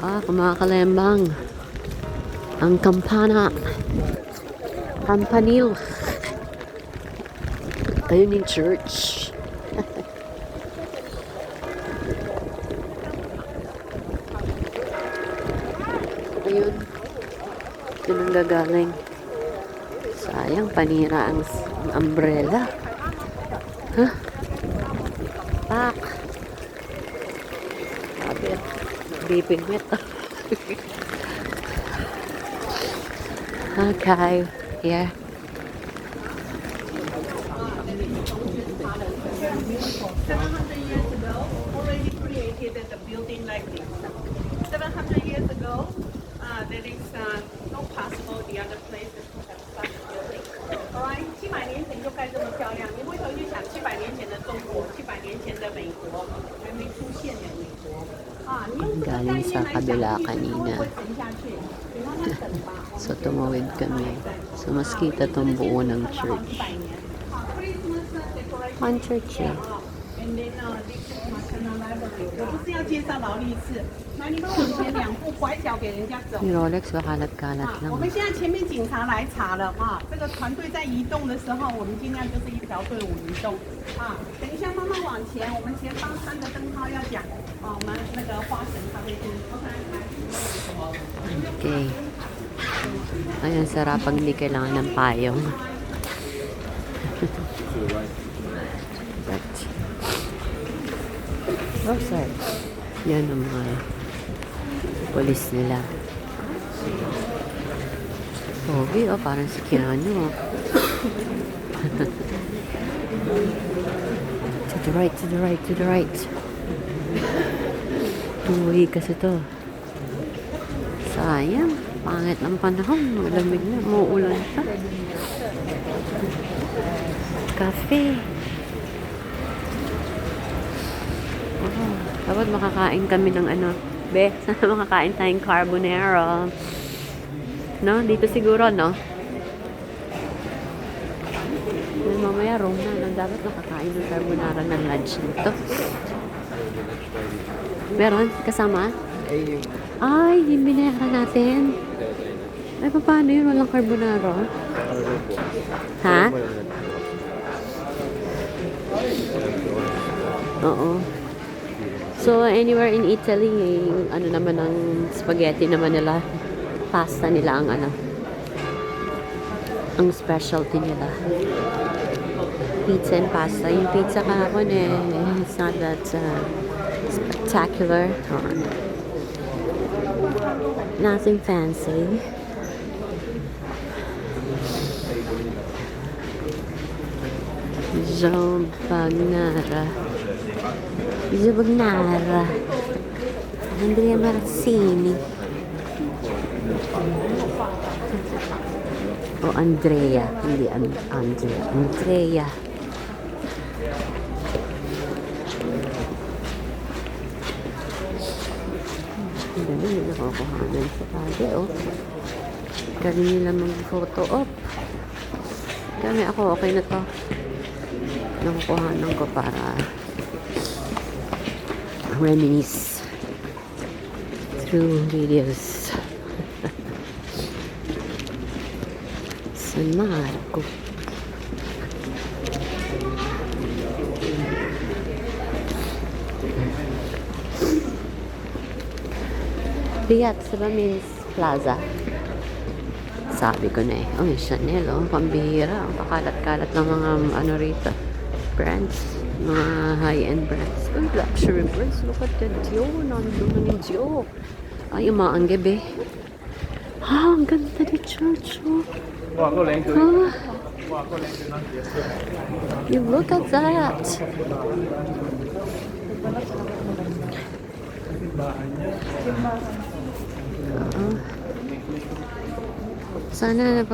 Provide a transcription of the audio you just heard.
Kumakalembang. Ang kampana. Campanil. Ayun yung church. Ayun. Doon ang gagaling. Sayang, panira ang umbrella. Huh? Pak. Sabi, bipig met. Okay. Yeah. 700 years ago, already created the building like this. 700 years ago, there is no possible the other places to have such a building. Alright, 700年前就盖这么漂亮，你回头去想700年前的中国，700年前的美国，还没出现的美国。你用这个概念来想，你会不会沉下去？给他们等吧。 So, tumawid kami. So, mas kita tong buo ng church. One church eh. And then this is National Library. 我不是要介绍劳力士，来，你帮我选2副拐角给人家走。 Yung Rolex, bakalat-kalat 我 lang. 们现在前面警察来查了这个团队在移动的时候，我们尽量就是一条队伍移动等一下慢慢往前，我们前方3个灯泡要讲我们那个花神咖啡厅。Okay. Ayun, sarap pag hindi kailangan ng payong. Right. Oh, sorry. Yan ang mga polis nila. Pogi, parang si Keanu. To the right, to the right, to the right. Tuwi kasi to. Sayang. Pangit ng panahon. Malamig na. Muulan pa. Cafe. Oh, dapat makakain kami ng Be, sana makakain tayong carbonara. No? Dito siguro, no? Mamaya, room na. Dapat makakain ng carbonara ng lunch nito. Meron? Kasama? Ay, yung binayaran natin. Ay, paano yun? Walang carbonara? Ha? Oo. So, anywhere in Italy, ano naman ang spaghetti naman nila. Pasta nila ang ang specialty nila. Pizza and pasta. Yung pizza kahapon it's not that spectacular or nothing fancy. Zobagnara. Andrea Marazzini. O Andrea, hindi Andrea. Andrea. Hindi nakakuhanan sa tali, Galing nila mag-photo op. Kami ako, okay na to. Nakukuhanan ko para reminisce through videos. San Marco. Piazza Ramirez Plaza. Sabi ko na may Chanel, pambihira. Ang pakalat-kalat ng mga rito. Brands. Mga high-end brands. Luxury brands. Look at the Dio. Nandun na ni Dio. Ay, ang gabi. Ang ganda ni church, You look at that. Sana